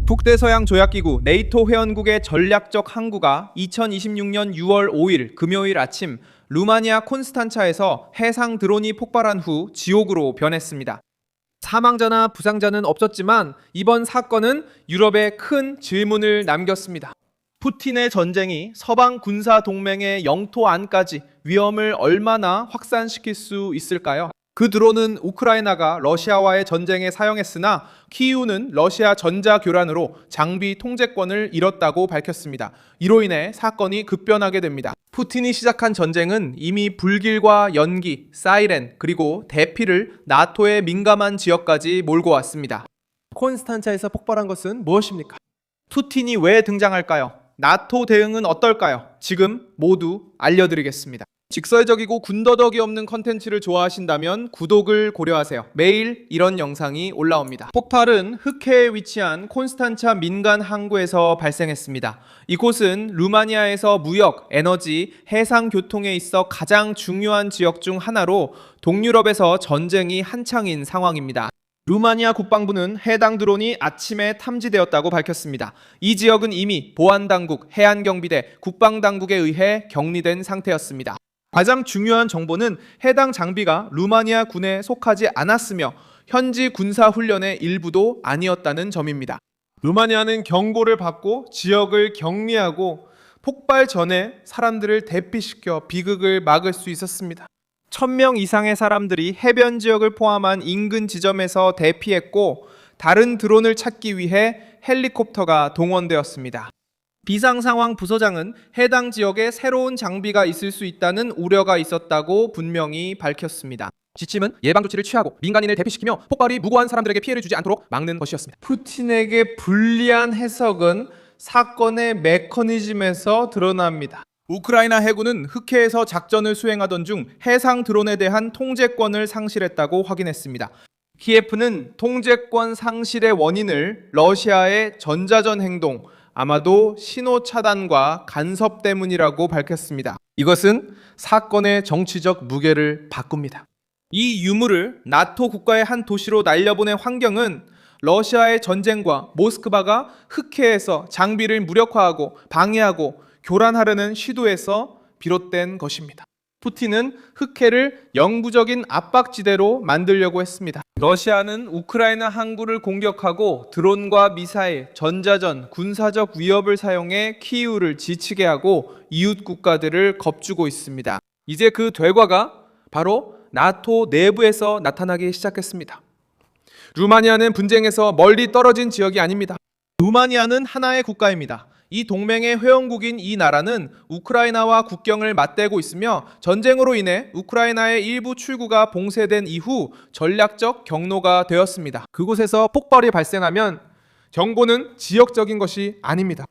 북대서양 조약기구 네이토 회원국의 전략적 항구가 2026년 6월 5일 금요일 아침 루마니아 콘스탄차에서 해상 드론이 폭발한 후 지옥으로 변했습니다. 사망자나 부상자는 없었지만 이번 사건은 유럽에 큰 질문을 남겼습니다. 푸틴의 전쟁이 서방 군사 동맹의 영토 안까지 위험을 얼마나 확산시킬 수 있을까요? 그 드론은 우크라이나가 러시아와의 전쟁에 사용했으나 키이우는 러시아 전자교란으로 장비 통제권을 잃었다고 밝혔습니다. 이로 인해 사건이 급변하게 됩니다. 푸틴이 시작한 전쟁은 이미 불길과 연기, 사이렌, 그리고 대피를 나토의 민감한 지역까지 몰고 왔습니다. 콘스탄차에서 폭발한 것은 무엇입니까? 푸틴이 왜 등장할까요? 나토 대응은 어떨까요? 지금 모두 알려드리겠습니다. 직설적이고 군더더기 없는 컨텐츠를 좋아하신다면 구독을 고려하세요. 매일 이런 영상이 올라옵니다. 폭발은 흑해에 위치한 콘스탄차 민간 항구에서 발생했습니다. 이곳은 루마니아에서 무역, 에너지, 해상 교통에 있어 가장 중요한 지역 중 하나로 동유럽에서 전쟁이 한창인 상황입니다. 루마니아 국방부는 해당 드론이 아침에 탐지되었다고 밝혔습니다. 이 지역은 이미 보안당국, 해안경비대, 국방당국에 의해 격리된 상태였습니다. 가장 중요한 정보는 해당 장비가 루마니아 군에 속하지 않았으며 현지 군사훈련의 일부도 아니었다는 점입니다. 루마니아는 경고를 받고 지역을 격리하고 폭발 전에 사람들을 대피시켜 비극을 막을 수 있었습니다. 1000명 이상의 사람들이 해변 지역을 포함한 인근 지점에서 대피했고 다른 드론을 찾기 위해 헬리콥터가 동원되었습니다. 비상상황 부서장은 해당 지역에 새로운 장비가 있을 수 있다는 우려가 있었다고 분명히 밝혔습니다. 지침은 예방조치를 취하고 민간인을 대피시키며 폭발이 무고한 사람들에게 피해를 주지 않도록 막는 것이었습니다. 푸틴에게 불리한 해석은 사건의 메커니즘에서 드러납니다. 우크라이나 해군은 흑해에서 작전을 수행하던 중 해상 드론에 대한 통제권을 상실했다고 확인했습니다. 키예프는 통제권 상실의 원인을 러시아의 전자전 행동, 아마도 신호 차단과 간섭 때문이라고 밝혔습니다. 이것은 사건의 정치적 무게를 바꿉니다. 이 유물을 나토 국가의 한 도시로 날려보낸 환경은 러시아의 전쟁과 모스크바가 흑해에서 장비를 무력화하고 방해하고 교란하려는 시도에서 비롯된 것입니다. 푸틴은 흑해를 영구적인 압박지대로 만들려고 했습니다. 러시아는 우크라이나 항구를 공격하고 드론과 미사일, 전자전, 군사적 위협을 사용해 키이우를 지치게 하고 이웃 국가들을 겁주고 있습니다. 이제 그 결과가 바로 나토 내부에서 나타나기 시작했습니다. 루마니아는 분쟁에서 멀리 떨어진 지역이 아닙니다. 루마니아는 하나의 국가입니다. 이 동맹의 회원국인 이 나라는 우크라이나와 국경을 맞대고 있으며 전쟁으로 인해 우크라이나의 일부 출구가 봉쇄된 이후 전략적 경로가 되었습니다. 그곳에서 폭발이 발생하면 경고는 지역적인 것이 아닙니다.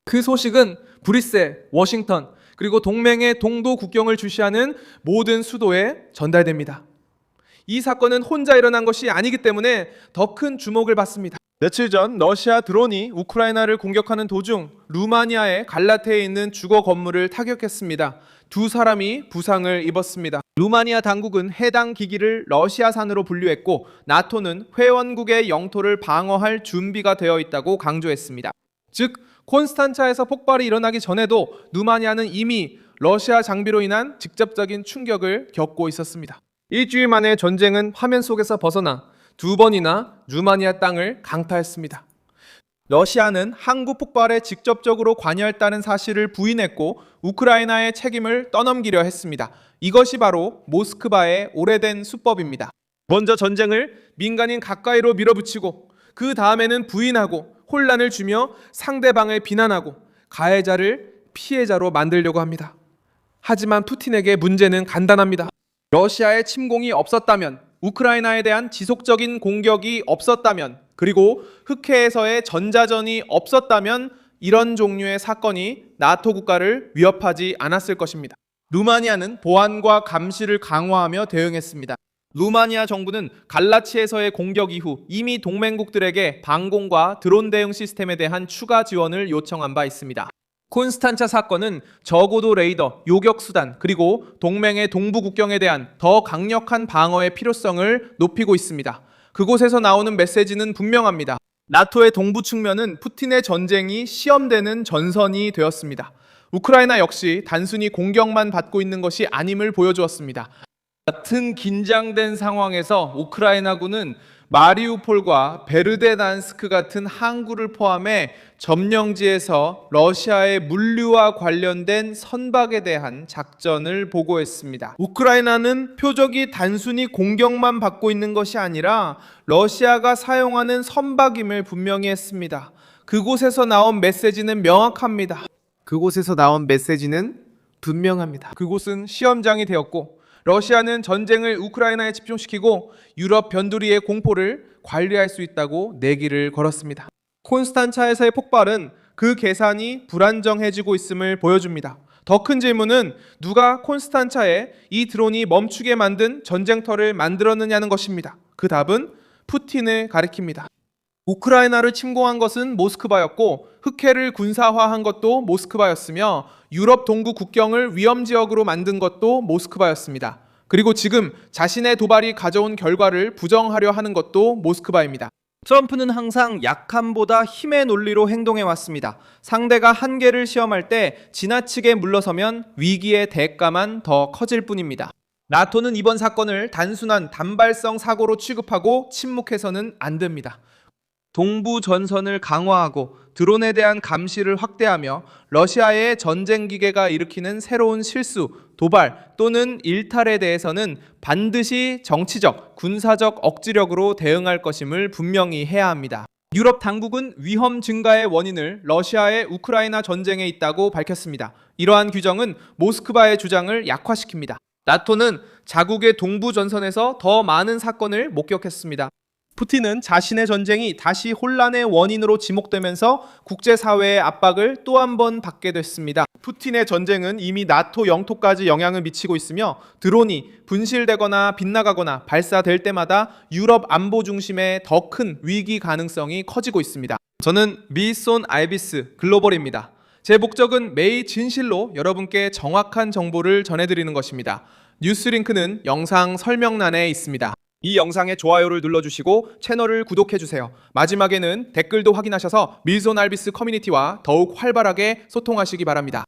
그 소식은 브뤼셀, 워싱턴, 그리고 동맹의 동도 국경을 주시하는 모든 수도에 전달됩니다. 이 사건은 혼자 일어난 것이 아니기 때문에 더 큰 주목을 받습니다. 며칠 전 러시아 드론이 우크라이나를 공격하는 도중 루마니아의 갈라테에 있는 주거 건물을 타격했습니다. 2사람이 부상을 입었습니다. 루마니아 당국은 해당 기기를 러시아산으로 분류했고 나토는 회원국의 영토를 방어할 준비가 되어 있다고 강조했습니다. 즉 콘스탄차에서 폭발이 일어나기 전에도 루마니아는 이미 러시아 장비로 인한 직접적인 충격을 겪고 있었습니다. 일주일 만에 전쟁은 화면 속에서 벗어나 2번이나 루마니아 땅을 강타했습니다. 러시아는 항구 폭발에 직접적으로 관여했다는 사실을 부인했고 우크라이나의 책임을 떠넘기려 했습니다. 이것이 바로 모스크바의 오래된 수법입니다. 먼저 전쟁을 민간인 가까이로 밀어붙이고 그 다음에는 부인하고 혼란을 주며 상대방을 비난하고 가해자를 피해자로 만들려고 합니다. 하지만 푸틴에게 문제는 간단합니다. 러시아의 침공이 없었다면, 우크라이나에 대한 지속적인 공격이 없었다면, 그리고 흑해에서의 전자전이 없었다면 이런 종류의 사건이 나토 국가를 위협하지 않았을 것입니다. 루마니아는 보안과 감시를 강화하며 대응했습니다. 루마니아 정부는 갈라치에서의 공격 이후 이미 동맹국들에게 방공과 드론 대응 시스템에 대한 추가 지원을 요청한 바 있습니다. 콘스탄차 사건은 저고도 레이더, 요격수단, 그리고 동맹의 동부 국경에 대한 더 강력한 방어의 필요성을 높이고 있습니다. 그곳에서 나오는 메시지는 분명합니다. 나토의 동부 측면은 푸틴의 전쟁이 시험되는 전선이 되었습니다. 우크라이나 역시 단순히 공격만 받고 있는 것이 아님을 보여주었습니다. 같은 긴장된 상황에서 우크라이나군은 마리우폴과 베르데난스크 같은 항구를 포함해 점령지에서 러시아의 물류와 관련된 선박에 대한 작전을 보고했습니다. 우크라이나는 표적이 단순히 공격만 받고 있는 것이 아니라 러시아가 사용하는 선박임을 분명히 했습니다. 그곳에서 나온 메시지는 명확합니다. 그곳에서 나온 메시지는 분명합니다. 그곳은 시험장이 되었고 러시아는 전쟁을 우크라이나에 집중시키고 유럽 변두리의 공포를 관리할 수 있다고 내기를 걸었습니다. 콘스탄차에서의 폭발은 그 계산이 불안정해지고 있음을 보여줍니다. 더 큰 질문은 누가 콘스탄차에 이 드론이 멈추게 만든 전쟁터를 만들었느냐는 것입니다. 그 답은 푸틴을 가리킵니다. 우크라이나를 침공한 것은 모스크바였고 흑해를 군사화한 것도 모스크바였으며 유럽 동구 국경을 위험지역으로 만든 것도 모스크바였습니다. 그리고 지금 자신의 도발이 가져온 결과를 부정하려 하는 것도 모스크바입니다. 트럼프는 항상 약함보다 힘의 논리로 행동해 왔습니다. 상대가 한계를 시험할 때 지나치게 물러서면 위기의 대가만 더 커질 뿐입니다. 나토는 이번 사건을 단순한 단발성 사고로 취급하고 침묵해서는 안 됩니다. 동부 전선을 강화하고 드론에 대한 감시를 확대하며 러시아의 전쟁 기계가 일으키는 새로운 실수, 도발 또는 일탈에 대해서는 반드시 정치적, 군사적 억지력으로 대응할 것임을 분명히 해야 합니다. 유럽 당국은 위험 증가의 원인을 러시아의 우크라이나 전쟁에 있다고 밝혔습니다. 이러한 규정은 모스크바의 주장을 약화시킵니다. 나토는 자국의 동부 전선에서 더 많은 사건을 목격했습니다. 푸틴은 자신의 전쟁이 다시 혼란의 원인으로 지목되면서 국제사회의 압박을 또 한 번 받게 됐습니다. 푸틴의 전쟁은 이미 나토 영토까지 영향을 미치고 있으며 드론이 분실되거나 빗나가거나 발사될 때마다 유럽 안보 중심의 더 큰 위기 가능성이 커지고 있습니다. 저는 미손 알비스 글로벌입니다. 제 목적은 매일 진실로 여러분께 정확한 정보를 전해드리는 것입니다. 뉴스 링크는 영상 설명란에 있습니다. 이 영상에 좋아요를 눌러주시고 채널을 구독해주세요. 마지막에는 댓글도 확인하셔서 밀손 알비스 커뮤니티와 더욱 활발하게 소통하시기 바랍니다.